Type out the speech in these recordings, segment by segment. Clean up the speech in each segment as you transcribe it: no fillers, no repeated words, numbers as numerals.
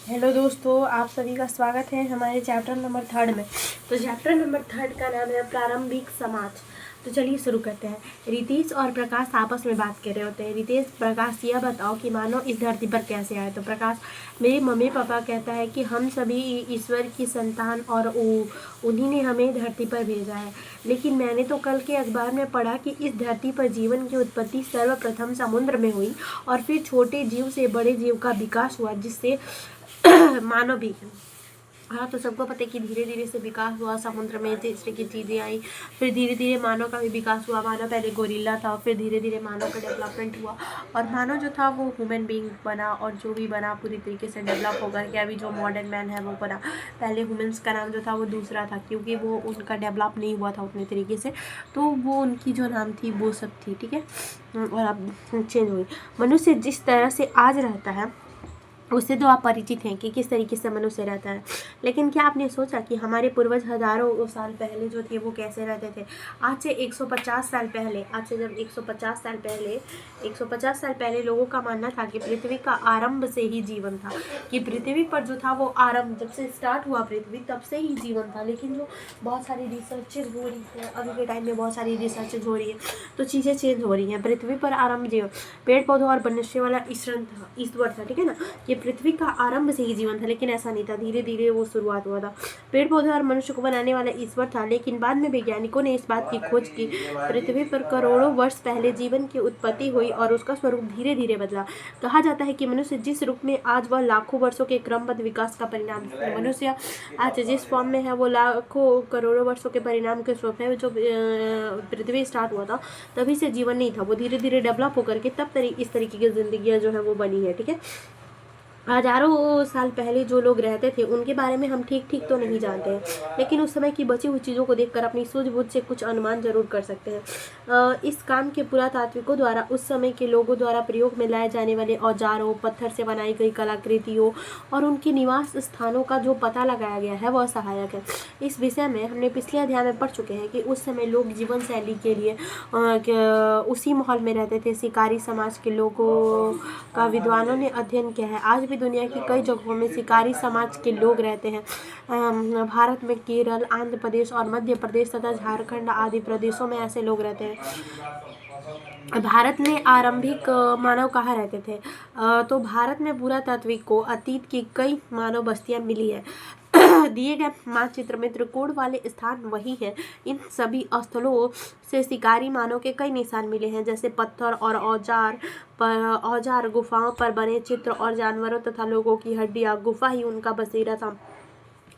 Hello दोस्तों, आप सभी का स्वागत है हमारे चैप्टर नंबर 3 में। तो चैप्टर नंबर 3 का नाम है प्रारंभिक समाज। तो चलिए शुरू करते हैं। रितेश और प्रकाश आपस में बात कर रहे होते हैं। रितेश, प्रकाश यह बताओ कि मानव इस धरती पर कैसे आए। तो प्रकाश, मेरे मम्मी पापा कहता है कि हम सभी ईश्वर की संतान और उन्हीं ने हमें धरती पर भेजा है। लेकिन मैंने तो कल के अखबार में पढ़ा कि इस धरती पर जीवन की उत्पत्ति सर्वप्रथम समुद्र में हुई और फिर छोटे जीव से बड़े जीव का विकास हुआ, जिससे मानव भी। हाँ, तो सबको पता है कि धीरे धीरे से विकास हुआ समुद्र में, जिस तरह की चीज़ें आई, फिर धीरे धीरे मानव का भी विकास हुआ। मानव पहले गोरिल्ला था, फिर धीरे धीरे मानव का डेवलपमेंट हुआ और मानव जो था वो ह्यूमन बीइंग बना और जो भी बना पूरी तरीके से डेवलप होकर के अभी जो मॉडर्न मैन है वो बना। पहले ह्यूमन्स का नाम जो था वो दूसरा था, क्योंकि वो उनका डेवलप नहीं हुआ था उतने तरीके से, तो वो उनकी जो नाम थी वो सब थी, ठीक है। और अब चेंज हुई। मनुष्य जिस तरह से आज रहता है उससे तो आप परिचित हैं कि किस तरीके से मनुष्य रहता है। लेकिन क्या आपने सोचा कि हमारे पूर्वज हजारों साल पहले जो थे वो कैसे रहते थे? आज से 150 साल पहले, आज से जब 150 साल पहले लोगों का मानना था कि पृथ्वी का आरंभ से ही जीवन था, कि पृथ्वी पर जो था वो आरंभ जब से स्टार्ट हुआ पृथ्वी तब से ही जीवन था। लेकिन जो बहुत सारी रिसर्चेज हो रही है अभी के टाइम में, बहुत सारी रिसर्चेज हो रही है, तो चीज़ें चेंज हो रही हैं। पृथ्वी पर आरंभ जीवन पेड़ पौधों और मनुष्य वाला ईश्वर था, ठीक है ना। ये पृथ्वी का आरंभ से ही जीवन था, लेकिन ऐसा नहीं था, धीरे धीरे वो शुरुआत हुआ था। पेड़ पौधे और मनुष्य को बनाने वाला ईश्वर था, लेकिन बाद में वैज्ञानिकों ने इस बात की खोज की पृथ्वी पर करोड़ों वर्ष पहले जीवन की उत्पत्ति हुई और उसका स्वरूप धीरे धीरे बदला। कहा जाता है कि मनुष्य जिस रूप में आज वह लाखों वर्षों के क्रमबद्ध विकास का परिणाम है। मनुष्य आज जिस फॉर्म में है वो लाखों करोड़ों वर्षों के परिणाम के स्वरूप है। जो पृथ्वी स्टार्ट हुआ था तभी से जीवन नहीं था, वो धीरे धीरे डेवलप होकर के तब इस तरीके की जिंदगी जो है वो बनी है, ठीक है। हजारों साल पहले जो लोग रहते थे उनके बारे में हम ठीक तो नहीं जानते हैं, लेकिन उस समय की बची हुई चीज़ों को देखकर अपनी सूझबूझ से कुछ अनुमान जरूर कर सकते हैं। इस काम के पुरातात्विकों द्वारा उस समय के लोगों द्वारा प्रयोग में लाए जाने वाले औजारों, पत्थर से बनाई गई कलाकृतियों और उनके निवास स्थानों का जो पता लगाया गया है वह सहायक है। इस विषय में हमने पिछले अध्याय में पढ़ चुके हैं कि उस समय लोग जीवन शैली के लिए उसी माहौल में रहते थे। शिकारी समाज के लोगों का विद्वानों ने अध्ययन किया है। आज भी दुनिया की कई जगहों में शिकारी समाज के लोग रहते हैं। भारत में केरल, आंध्र प्रदेश और मध्य प्रदेश तथा झारखंड आदि प्रदेशों में ऐसे लोग रहते हैं। भारत में आरंभिक मानव कहाँ रहते थे? तो भारत में पुरातात्विकों अतीत की कई मानव बस्तियां मिली है। दिए गए मानचित्र में त्रिकोण वाले स्थान वही हैं। इन सभी स्थलों से शिकारी मानव के कई निशान मिले हैं, जैसे पत्थर और औजार, गुफाओं पर बने चित्र और जानवरों तथा लोगों की हड्डियां। गुफा ही उनका बसेरा था।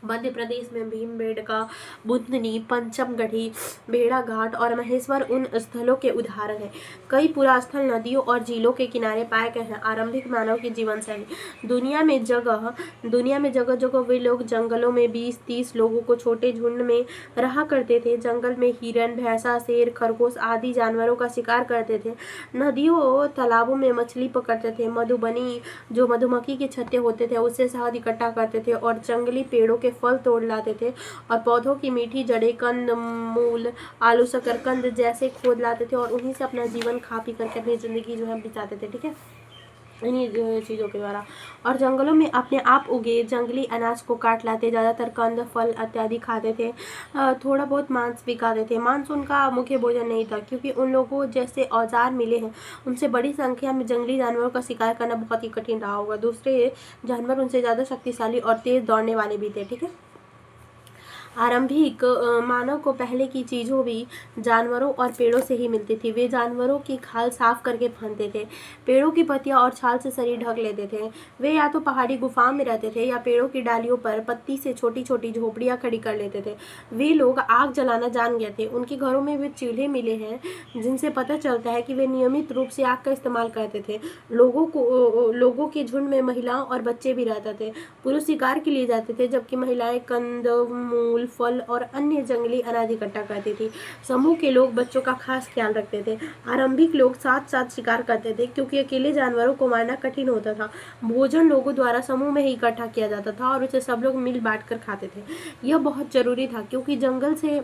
मध्य प्रदेश में भीमबेडका, बुधनी, पंचमगढ़ी, भेड़ा घाट और महेश्वर उन स्थलों के उदाहरण हैं। कई पुरास्थल नदियों और झीलों के किनारे पाए गए हैं। आरंभिक मानव की जीवन शैली। दुनिया में जगह जगह वे लोग जंगलों में 20-30 लोगों को छोटे झुंड में रहा करते थे। जंगल में हिरन, भैंसा, शेर, खरगोश आदि जानवरों का शिकार करते थे। नदियों तालाबों में मछली पकड़ते थे। मधुबनी, जो मधुमक्खी के छत्ते होते थे, उससे शहद इकट्ठा करते थे और जंगली पेड़ों के फल तोड़ लाते थे और पौधों की मीठी जड़ें, कंद मूल, आलू, शकरकंद जैसे खोद लाते थे और उन्हीं से अपना जीवन खा पी करके अपनी जिंदगी जो है बिताते थे, ठीक है, इन्हीं चीज़ों के द्वारा। और जंगलों में अपने आप उगे जंगली अनाज को काट लाते, ज़्यादातर कंद, फल इत्यादि खाते थे। थोड़ा बहुत मांस भी खाते थे। मांस उनका मुख्य भोजन नहीं था, क्योंकि उन लोगों जैसे औजार मिले हैं उनसे बड़ी संख्या में जंगली जानवरों का शिकार करना बहुत ही कठिन रहा होगा। दूसरे जानवर उनसे ज़्यादा शक्तिशाली और तेज दौड़ने वाले भी थे, ठीक है। आरंभिक मानव को पहले की चीज़ों भी जानवरों और पेड़ों से ही मिलती थी। वे जानवरों की खाल साफ करके पहनते थे, पेड़ों की पत्तियां और छाल से शरीर ढक लेते थे। वे या तो पहाड़ी गुफाओं में रहते थे या पेड़ों की डालियों पर पत्ती से छोटी छोटी झोपड़ियां खड़ी कर लेते थे। वे लोग आग जलाना जान गए थे। उनके घरों में वे चूल्हे मिले हैं, जिनसे पता चलता है कि वे नियमित रूप से आग का इस्तेमाल करते थे। लोगों के झुंड में महिलाओं और बच्चे भी रहते थे। पुरुष शिकार के लिए जाते थे, जबकि महिलाएं कंद मूल, फल और अन्य जंगली अनाज इकट्ठा करती थी। समूह के लोग बच्चों का खास ख्याल रखते थे। आरंभिक लोग साथ साथ शिकार करते थे, क्योंकि अकेले जानवरों को मारना कठिन होता था। भोजन लोगों द्वारा समूह में ही इकट्ठा किया जाता था और उसे सब लोग मिल बांट कर खाते थे। यह बहुत जरूरी था, क्योंकि जंगल से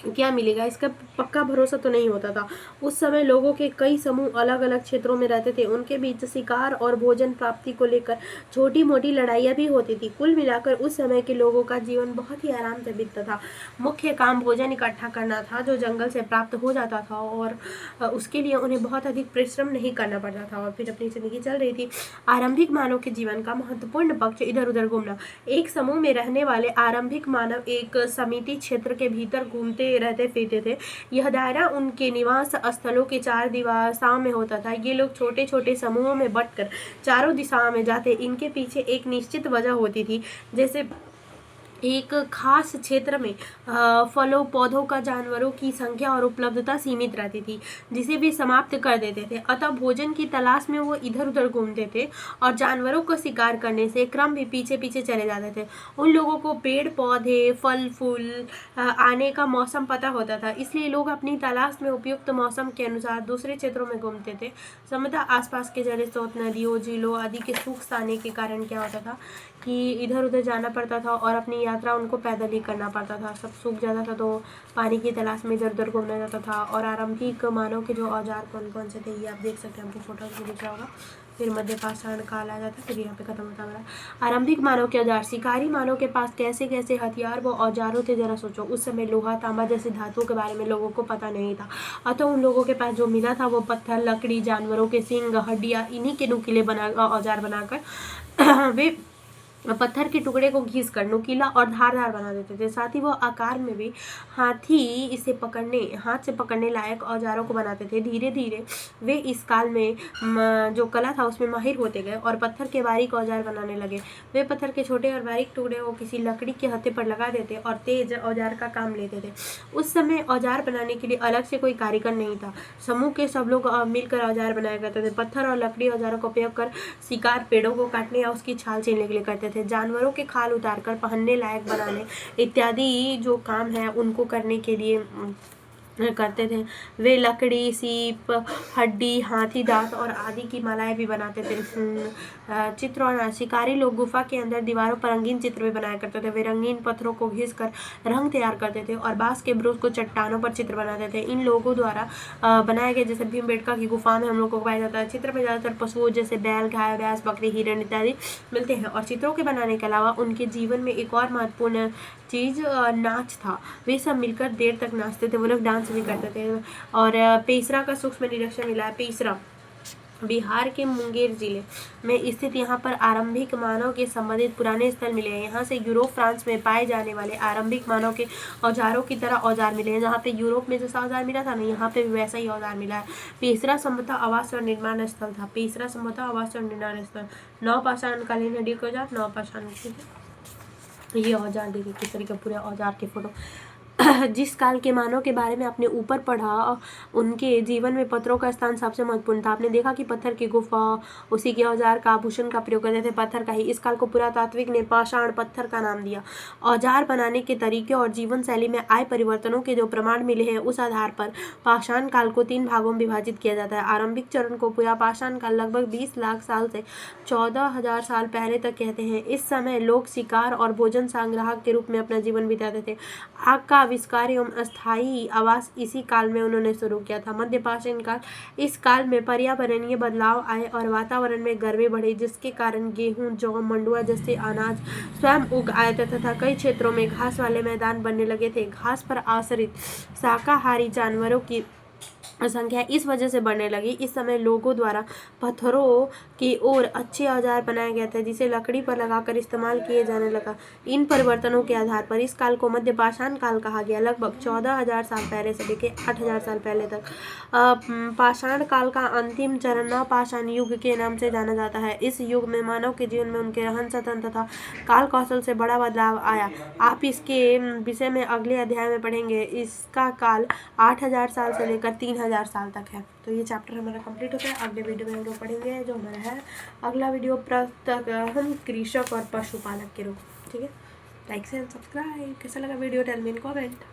क्या मिलेगा इसका पक्का भरोसा तो नहीं होता था। उस समय लोगों के कई समूह अलग अलग क्षेत्रों में रहते थे, उनके बीच शिकार और भोजन प्राप्ति को लेकर छोटी मोटी लड़ाइयाँ भी होती थी। कुल मिलाकर उस समय के लोगों का जीवन बहुत ही आराम से बीतता था। मुख्य काम भोजन इकट्ठा करना था जो जंगल से प्राप्त हो जाता था, और उसके लिए उन्हें बहुत अधिक परिश्रम नहीं करना पड़ता था, और फिर अपनी जिंदगी चल रही थी। आरंभिक मानव के जीवन का महत्वपूर्ण पक्ष इधर उधर घूमना। एक समूह में रहने वाले आरंभिक मानव एक समिति क्षेत्र के भीतर घूमते रहते फिरते थे। यह दायरा उनके निवास स्थलों के चार दिशाओं में होता था। ये लोग छोटे छोटे समूहों में बंटकर चारों दिशाओं में जाते। इनके पीछे एक निश्चित वजह होती थी, जैसे एक खास क्षेत्र में फलों पौधों का जानवरों की संख्या और उपलब्धता सीमित रहती थी, जिसे वे समाप्त कर देते थे। अतः भोजन की तलाश में वो इधर उधर घूमते थे और जानवरों को शिकार करने से क्रम भी पीछे पीछे चले जाते थे। उन लोगों को पेड़ पौधे फल फूल आने का मौसम पता होता था, इसलिए लोग अपनी तलाश में उपयुक्त मौसम के अनुसार दूसरे क्षेत्रों में घूमते थे। समुद्र आसपास के जल स्रोत नदियों झीलों आदि के सूख आने के कारण क्या होता था कि इधर उधर जाना पड़ता था और अपनी यात्रा उनको पैदल ही करना पड़ता था। सब सूख जाता था तो पानी की तलाश में इधर उधर घूमना जाता था। और आरंभिक मानव के जो औजार कौन कौन से थे ये आप देख सकते हैं, आपको फोटोज में दिख रहा होगा। फिर मध्य पाषाण काल आ जाता है, फिर यहाँ पे खत्म होता है। आरंभिक मानव के औजार। शिकारी मानव के पास कैसे कैसे हथियार व औजारों थे, जरा सोचो। उस समय लोहा तांबा जैसी धातुओं के बारे में लोगों को पता नहीं था, अतः उन लोगों के पास जो मिला था वो पत्थर लकड़ी जानवरों के सींग हड्डियाँ इन्हीं के नुकीले औजार बनाकर वे पत्थर के टुकड़े को घिसकर नुकीला और धारदार बना देते थे। साथ ही वो आकार में भी हाथ से पकड़ने लायक औजारों को बनाते थे। धीरे धीरे वे इस काल में जो कला था उसमें माहिर होते गए और पत्थर के बारीक औजार बनाने लगे। वे पत्थर के छोटे और बारीक टुकड़े को किसी लकड़ी के हत्थे पर लगा देते और तेज औजार का काम लेते थे। उस समय औजार बनाने के लिए अलग से कोई कारीगर नहीं था, समूह के सब लोग मिलकर औजार बनाया करते थे। पत्थर और लकड़ी औजारों का उपयोग कर शिकार पेड़ों को काटने या उसकी छाल छीलने के लिए करते थे। जानवरों के खाल उतारकर पहनने लायक बनाने इत्यादि जो काम है उनको करने के लिए करते थे। वे लकड़ी सीप हड्डी हाथी दांत और आदि की मालाएं भी बनाते थे। चित्र और शिकारी लोग गुफा के अंदर दीवारों पर रंगीन चित्र भी बनाया करते थे। वे रंगीन पत्थरों को घिसकर रंग तैयार करते थे और बांस के ब्रुश को चट्टानों पर चित्र बनाते थे। इन लोगों द्वारा बनाए गए जैसे भीमबेटका की गुफा में हम लोग को पाया जाता है। चित्र में ज़्यादातर पशुओं जैसे बैल गाय भैंस बकरी हिरण इत्यादि मिलते हैं। और चित्रों के बनाने के अलावा उनके जीवन में एक और महत्वपूर्ण चीज़ नाच था। वे सब मिलकर देर तक नाचते थे, वो लोग डांस भी करते थे। और पेसरा का सूक्ष्म निरीक्षण मिला है। पेसरा बिहार के मुंगेर जिले में स्थित यहाँ पर आरंभिक मानव के संबंधित पुराने स्थल मिले हैं। यहाँ से यूरोप फ्रांस में पाए जाने वाले आरंभिक मानव के औजारों की तरह औजार मिले हैं। जहाँ पे यूरोप में जैसा औजार मिला था ना, यहाँ पे भी वैसा ही औजार मिला है। पेसरा संभवतः आवास और निर्माण स्थल था। पेसरा संभवतः आवास और निर्माण स्थल। नवपाषाण कालीन हड्डी के औजार नवपाषाण। ये औजार देखिए किस तरीके पूरे औजार के फोटो। जिस काल के मानव के बारे में आपने ऊपर पढ़ा उनके जीवन में पत्थरों का स्थान सबसे महत्वपूर्ण था। आपने देखा कि पत्थर की गुफा उसी के औजार का आभूषण का प्रयोग करते थे, पत्थर का ही। इस काल को पुरातात्विक ने पाषाण पत्थर का नाम दिया। औजार बनाने के तरीके और जीवन शैली में आए परिवर्तनों के जो प्रमाण मिले हैं उस आधार पर पाषाण काल को 3 भागों में विभाजित किया जाता है। आरंभिक चरण को पूरा पाषाण काल लगभग 20 लाख साल से 14,000 साल पहले तक कहते हैं। इस समय लोग शिकार और भोजन संग्राहक के रूप में अपना जीवन बिताते थे। आग का आविष्कार एवं अस्थायी आवास इसी काल में उन्होंने शुरू किया था। मध्य पाषाण काल। इस काल में पर्यावरणीय बदलाव आए और वातावरण में गर्मी बढ़ी, जिसके कारण गेहूं जौ मंडुआ जैसे अनाज स्वयं उग आए तथा कई क्षेत्रों में घास वाले मैदान बनने लगे थे। घास पर आश्रित शाकाहारी जानवरों की संख्या इस वजह से बढ़ने लगी। इस समय लोगों द्वारा पत्थरों की ओर अच्छे औजार बनाया गया था, जिसे लकड़ी पर लगाकर इस्तेमाल किए जाने लगा। इन परिवर्तनों के आधार पर इस काल को मध्य पाषाण काल कहा गया। लगभग 14,000 साल पहले से लेकर 8,000 साल पहले तक पाषाण काल का अंतिम चरण नवपाषाण युग के नाम से जाना जाता है। इस युग में मानव के जीवन में उनके रहन सहन तथा काल कौशल से बड़ा बदलाव आया। आप इसके विषय में अगले अध्याय में पढ़ेंगे। इसका काल 8,000 साल से लेकर 3,000 साल तक है। तो ये चैप्टर हमारा कंप्लीट होता है। अगले वीडियो में हम लोग पढ़ेंगे जो हमारा है अगला वीडियो हम कृषक और पशुपालक के रूप। ठीक है, लाइक से सब्सक्राइब। कैसा लगा video tell me in comment.